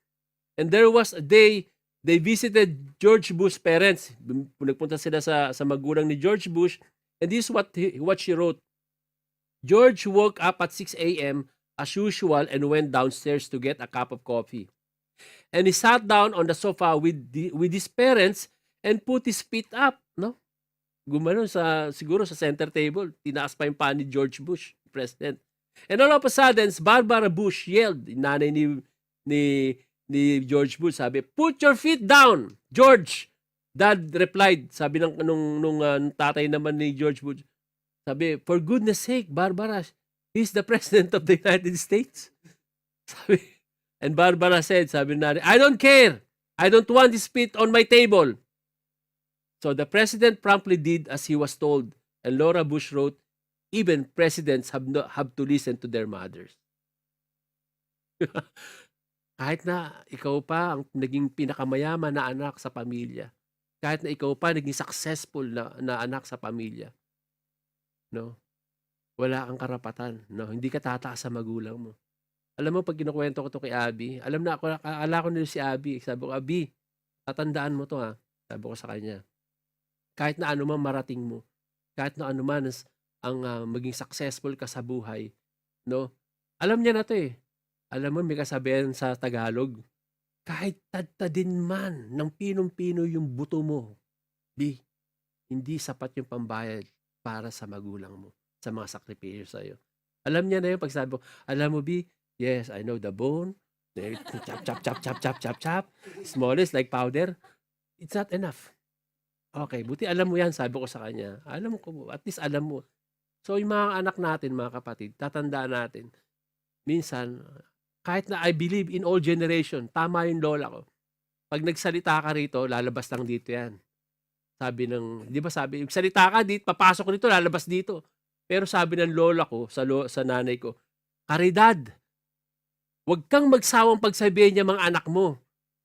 S1: And there was a day they visited George Bush's parents. Nagpunta sila sa magulang ni George Bush. And this is what she wrote. George woke up at 6 a.m. as usual and went downstairs to get a cup of coffee. And he sat down on the sofa with his parents and put his feet up, no? Gumanon siguro sa center table. Tinaas pa yung paa ni George Bush, president. And all of a sudden, Barbara Bush yelled, nanay ni George Bush, sabi, "Put your feet down, George!" Dad replied, sabi nung tatay naman ni George Bush, Sabi, "For goodness sake, Barbara, he's the President of the United States." Sabi, and Barbara said, sabi na, "I don't care. I don't want his spit on my table." So the president promptly did as he was told. And Laura Bush wrote, "Even presidents have to listen to their mothers." Kahit na ikaw pa ang naging pinakamayaman na anak sa pamilya, kahit na ikaw pa naging successful na anak sa pamilya, no? Wala kang karapatan, no? Hindi ka tataas sa magulang mo. Alam mo, pag kinukwento ko to kay Abby, alam na ako, akala ko nila si Abby. Sabi ko, "Abby, tatandaan mo to ha." Sabi ko sa kanya. Kahit na ano man marating mo, kahit na ano man ang maging successful ka sa buhay, no? Alam niya na to eh. Alam mo, may kasabihan sa Tagalog, kahit tadtadin man ng pinong-pino yung buto mo, hindi sapat yung pambayad para sa magulang mo, sa mga sakripisyo sa'yo. Alam niya na yun pag sabi ko, "Alam mo, B, yes, I know the bone, chop, chop, chop, chop, chop, chop, chop, smallest like powder, it's not enough." Okay, buti alam mo yan, sabi ko sa kanya. Alam ko, at least alam mo. So, yung mga anak natin, mga kapatid, tatandaan natin, minsan, kahit na I believe in all generation, tama yung lola ko. Pag nagsalita ka rito, lalabas lang dito yan. Sabi di ba sabi, salita ka dito, papasok dito, lalabas dito. Pero sabi ng lola ko, sa nanay ko, "Caridad, huwag kang magsawang pagsabihin niya mga anak mo.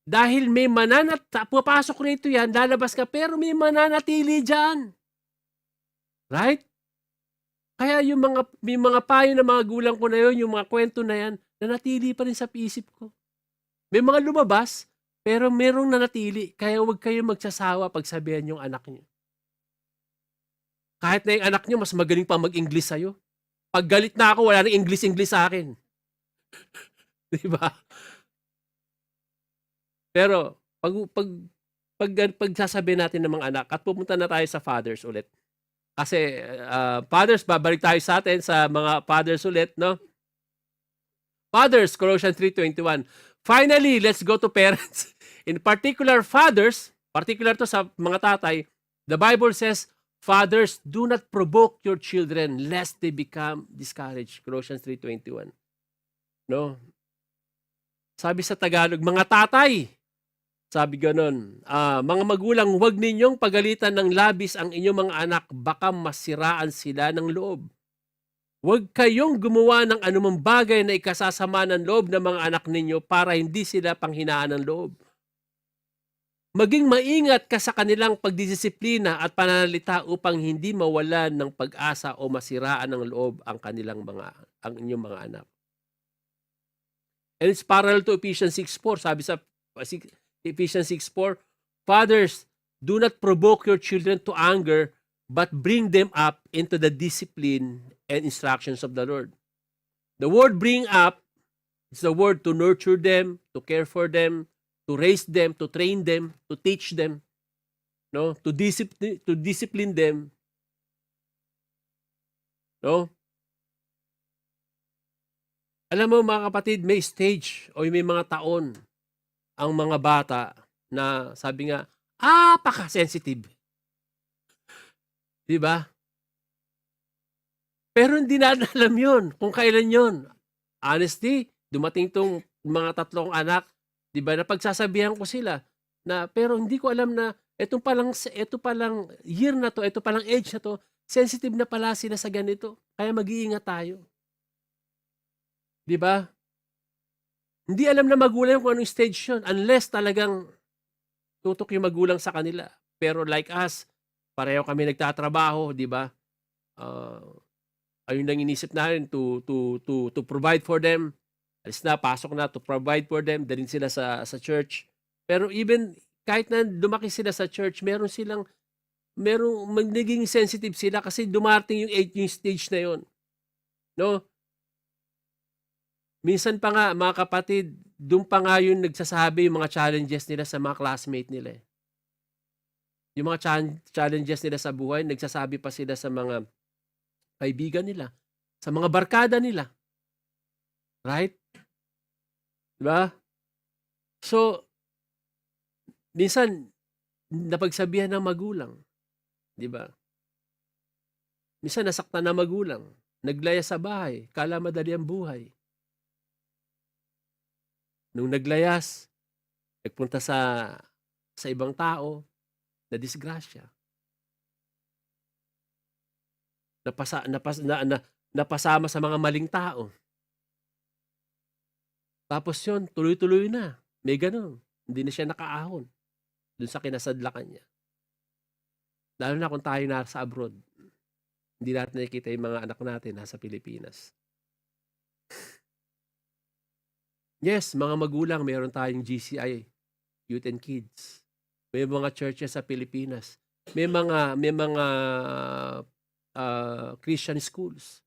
S1: Dahil may papasok rito yan, lalabas ka, pero may mananatili dyan." Right? Kaya may mga payo ng mga gulang ko na yun, yung mga kwento na yan, nanatili pa rin sa isip ko. May mga lumabas, pero merong nanatili. Kaya huwag kayong magsasawa pagsabihan yung anak niyo. Kahit na yung anak niyo, mas magaling pa mag-English sa'yo. Pag galit na ako, wala nang English sa akin. Di ba? Pero, pag sasabihin natin ng mga anak, at pupunta na tayo sa fathers ulit. Kasi, fathers, babalik tayo sa atin sa mga fathers ulit, no? Fathers, Colossians 3:21. Finally, let's go to parents. In particular, fathers, particular to sa mga tatay, the Bible says, "Fathers, do not provoke your children lest they become discouraged." Colossians 3:21. No? Sabi sa Tagalog, mga tatay, sabi ganon, "Mga magulang, huwag ninyong pagalitan ng labis ang inyong mga anak, baka masiraan sila ng loob. Huwag kayong gumawa ng anumang bagay na ikasasama ng loob ng mga anak ninyo para hindi sila panghinaan ng loob. Maging maingat ka sa kanilang pagdidisiplina at pananalita upang hindi mawalan ng pag-asa o masiraan ng loob ang inyong mga anak." And it's parallel to Ephesians 6:4. Sabi sa Ephesians 6:4, "Fathers, do not provoke your children to anger, but bring them up into the discipline and instructions of the Lord." The word "bring up" is the word to nurture them, to care for them, to raise them, to train them, to teach them, no? To discipline them, no? Alam mo mga kapatid, may stage o may mga taon ang mga bata na sabi nga, apaka-sensitive. Di ba? Pero hindi natin alam yun, kung kailan yun. Honestly, dumating tong mga tatlong anak, di ba, napagsasabihan ko sila, pero hindi ko alam na ito palang year na to, ito palang age na to, sensitive na pala sila sa ganito. Kaya mag-iingat tayo. Di ba? Hindi alam na magulang kung anong stage yun unless talagang tutok yung magulang sa kanila. Pero like us, pareho kami nagtatrabaho, di ba? Ayun lang inisip natin to provide for them. Alis na, pasok na, to provide for them. Dalhin sila sa church. Pero even kahit na lumaki sila sa church, merong naging sensitive sila kasi dumating yung stage na yun. No? Minsan pa nga, mga kapatid, doon pa nga yung nagsasabi yung mga challenges nila sa mga classmate nila. Yung mga challenges nila sa buhay, nagsasabi pa sila sa mga kaibigan nila, sa mga barkada nila. Right? Diba? So, minsan, napagsabihan ng magulang. Diba? Minsan nasaktan na magulang, naglaya sa bahay, akala madali ang buhay. Nung naglayas, nagpunta sa ibang tao, nadisgrasya. Napasama sa mga maling tao. Tapos yun, tuloy-tuloy na. May ganun. Hindi na siya nakaahon dun sa kinasadlakan niya. Lalo na kung tayo nasa abroad. Hindi natin nakikita yung mga anak natin nasa Pilipinas. Yes, mga magulang, mayroon tayong GCI, Youth and Kids. May mga churches sa Pilipinas. May mga Christian schools.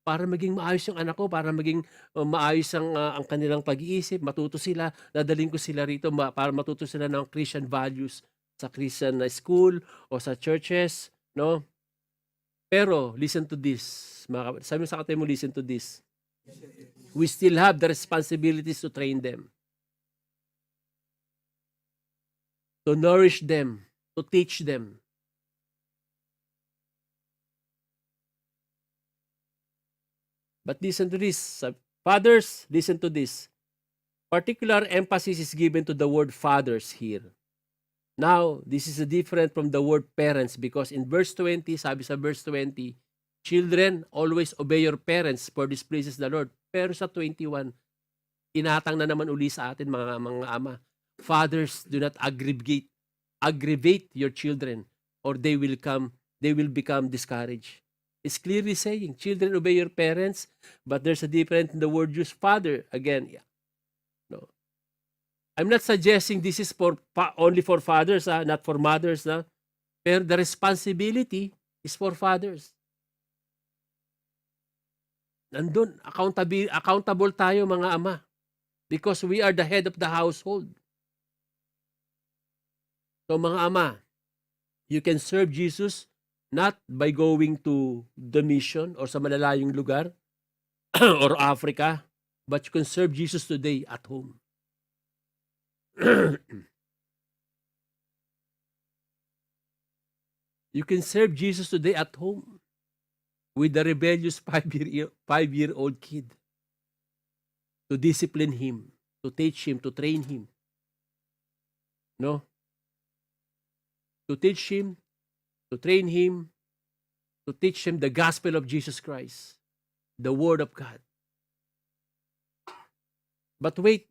S1: Para maging maayos yung anak ko, para maging maayos ang kanilang pag-iisip, matuto sila, dadaling ko sila rito para matuto sila ng Christian values sa Christian school o sa churches, no? Pero listen to this, sabi mo sa katay mo, listen to this. We still have the responsibilities to train them, to nourish them, to teach them. But listen to this. Fathers, listen to this. Particular emphasis is given to the word fathers here. Now, this is different from the word parents because in verse 20, sabi sa verse 20, children, always obey your parents for this pleases the Lord. Pero sa 21, inatang na naman uli sa atin mga ama. Fathers, do not aggravate your children or they will become discouraged. It's clearly saying, children, obey your parents, but there's a difference in the word used, father. Again, no. I'm not suggesting this is only for fathers, not for mothers. Pero the responsibility is for fathers. Nandun, accountable tayo mga ama. Because we are the head of the household. So mga ama, you can serve Jesus not by going to the mission or sa malalayong lugar or Africa, but you can serve Jesus today at home. You can serve Jesus today at home with the rebellious 5-year-old kid. To discipline him, to teach him, to train him. No? To teach him, to train him, to teach him the gospel of Jesus Christ, the word of God. But wait,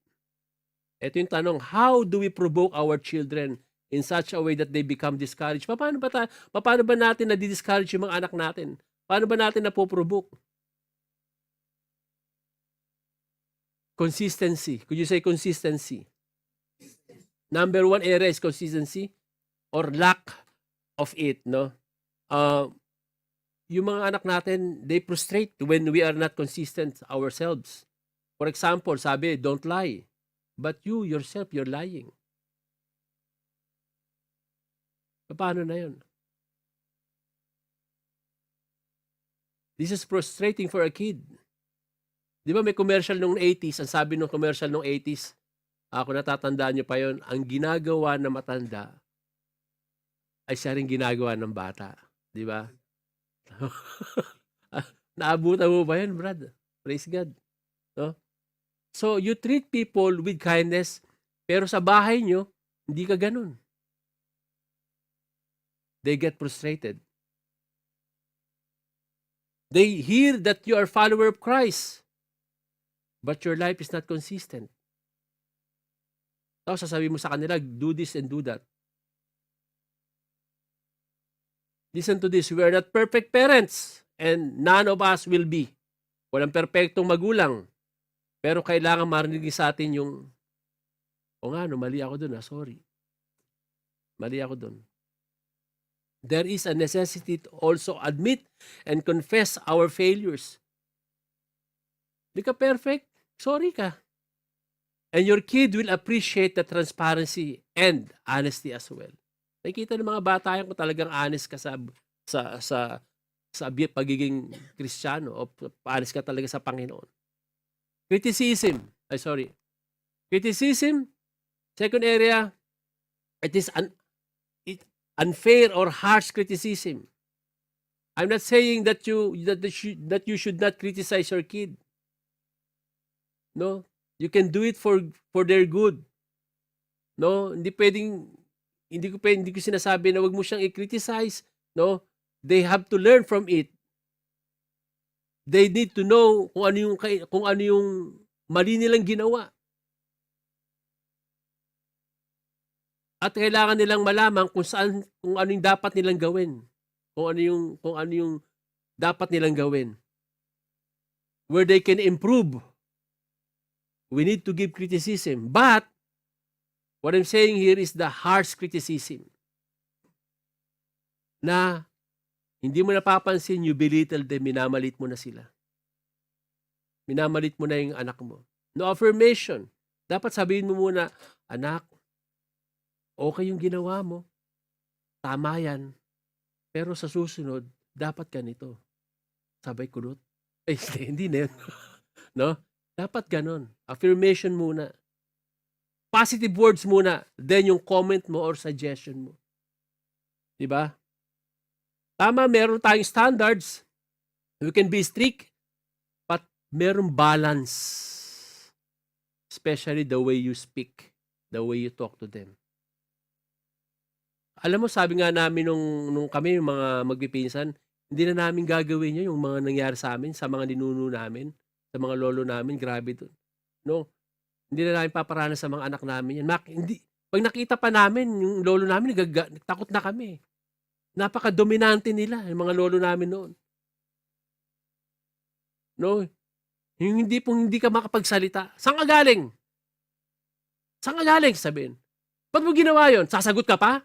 S1: ito yung tanong, how do we provoke our children in such a way that they become discouraged? Paano ba natin na-discourage yung mga anak natin? Paano ba natin napoprovoke? Consistency. Could you say consistency? Number one area is consistency or lack of it, no? Yung mga anak natin, they frustrate when we are not consistent ourselves. For example, sabi, don't lie. But you yourself, you're lying. Paano na yun? This is frustrating for a kid. Di ba may commercial nung 80s, ang sabi nung commercial nung 80s, ako natatandaan nyo pa yon, ang ginagawa ng matanda ay siya rin ginagawa ng bata. Di ba? Naabutan mo ba yan, Brad? Praise God. No? So, you treat people with kindness, pero sa bahay nyo, hindi ka ganun. They get frustrated. They hear that you are a follower of Christ, but your life is not consistent. Tapos sasabihin mo sa kanila, do this and do that. Listen to this, we are not perfect parents, and none of us will be. Walang perpektong magulang. Pero kailangan marinig sa atin yung, mali ako dun, sorry. Mali ako dun. There is a necessity to also admit and confess our failures. Di ka perfect, sorry ka. And your kid will appreciate the transparency and honesty as well. Nakikita ng mga bata yan kung talagang honest ka sa pagiging Kristiyano o honest ka talaga sa Panginoon. Criticism. Second area, it is unfair or harsh criticism. I'm not saying that you should not criticize your kid. No, you can do it for their good. No, hindi ko sinasabi na wag mo siyang i-criticize. No, they have to learn from it. They need to know kung ano yung mali nilang ginawa. At kailangan nilang malaman kung ano yung dapat nilang gawin. Kung ano yung dapat nilang gawin. Where they can improve. We need to give criticism. But what I'm saying here is the harsh criticism. Na hindi mo napapansin, you belittle them, minamalit mo na sila. Minamalit mo na yung anak mo. No affirmation. Dapat sabihin mo muna, anak, okay yung ginawa mo. Tama yan. Pero sa susunod, dapat ganito. Sabay kulot. Hindi na yun. No? Dapat ganon. Affirmation muna. Positive words muna. Then yung comment mo or suggestion mo. Diba? Tama, meron tayong standards. We can be strict. But meron balance. Especially the way you speak. The way you talk to them. Alam mo, sabi nga namin nung kami, yung mga magpipinsan, hindi na namin gagawin yun, yung mga nangyari sa amin, sa mga ninuno namin, sa mga lolo namin, grabe doon. No? Hindi na namin paparanas sa mga anak namin yan. Pag nakita pa namin, yung lolo namin, takot na kami. Napaka-dominante nila, yung mga lolo namin noon. No? Yung hindi ka makapagsalita. Saan ka galing? Saan ka galing? Sabihin. Ba't mo ginawa yun? Sasagot ka pa?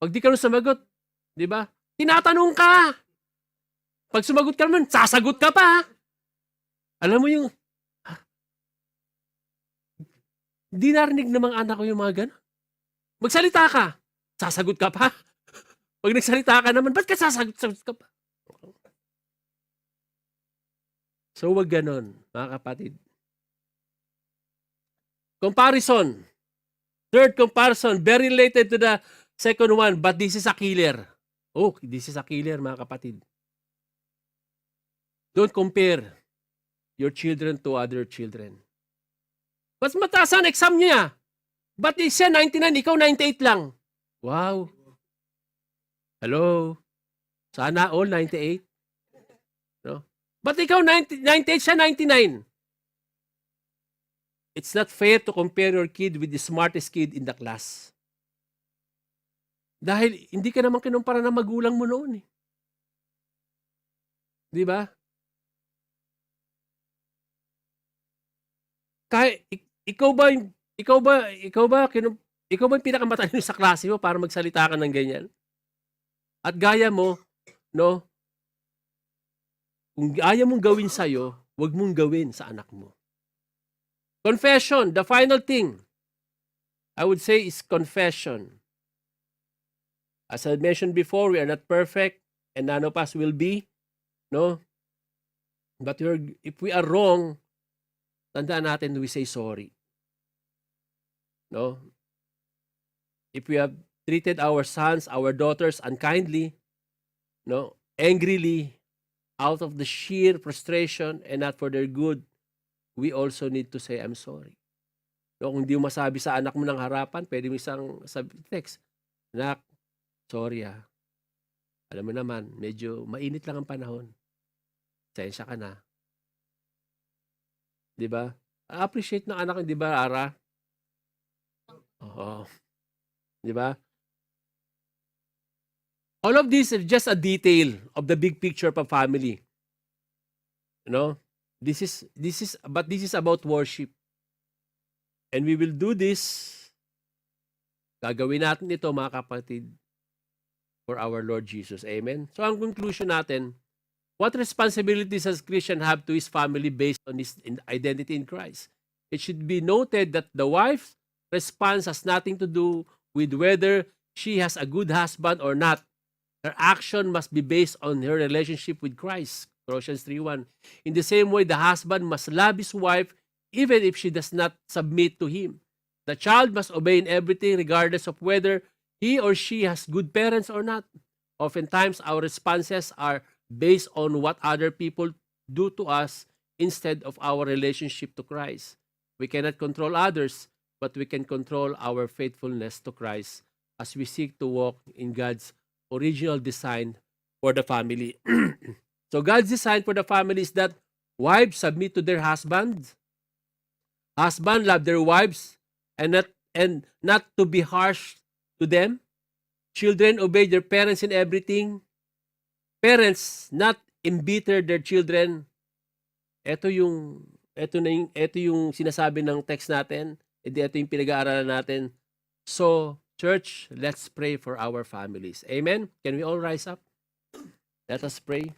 S1: Pag di ka nung sumagot, di ba? Tinatanong ka. Pag sumagot ka naman, sasagot ka pa. Alam mo yung, di narinig ng mga anak ko yung mga gano'n. Magsalita ka, sasagot ka pa. Pag nagsalita ka naman, ba't ka sasagot ka pa? So, wag ganon, mga kapatid. Comparison. Third comparison, very related to the second one, but this is a killer. Oh, this is a killer, mga kapatid. Don't compare your children to other children. Mas mataas ang exam niya. Ba't siya 99, ikaw 98 lang? Wow. Hello? Sana all 98? No? Ba't ikaw 98, siya 99? It's not fair to compare your kid with the smartest kid in the class. Dahil hindi ka naman kinumpara ng magulang mo noon eh. Di ba? Kahit ikaw ba yung pinakamatalino sa klase mo para magsalita ka ng ganyan? At gaya mo, no? Kung ayaw mong gawin sa'yo, wag mong gawin sa anak mo. Confession, the final thing, I would say is confession. As I mentioned before, we are not perfect and none of us will be, no? But if we are wrong, tandaan natin, we say sorry. No? If we have treated our sons, our daughters unkindly, no, angrily, out of the sheer frustration and not for their good, we also need to say, I'm sorry. No, kung di mo masabi sa anak mo ng harapan, pwede mo isang text, anak, sorry alam mo naman, medyo mainit lang ang panahon. Sensya ka na. Di ba? Appreciate ng anak, di ba, Ara? Oo. Di ba? All of this is just a detail of the big picture of a family. You know? This is about worship. And we will do this. Gagawin natin ito, mga kapatid, for our Lord Jesus. Amen? So, ang conclusion natin, what responsibilities does Christian have to his family based on his identity in Christ? It should be noted that the wife's response has nothing to do with whether she has a good husband or not. Her action must be based on her relationship with Christ. Colossians 3:1. In the same way, the husband must love his wife even if she does not submit to him. The child must obey in everything regardless of whether he or she has good parents or not. Oftentimes, our responses are based on what other people do to us instead of our relationship to Christ. We cannot control others, but we can control our faithfulness to Christ as we seek to walk in God's original design for the family. So God's design for the family is that wives submit to their husbands. Husbands love their wives and not to be harsh to them. Children obey their parents in everything. Parents not embitter their children. Ito yung sinasabi ng text natin. Ito yung pinag-aaralan natin. So, church, let's pray for our families. Amen? Can we all rise up? Let us pray.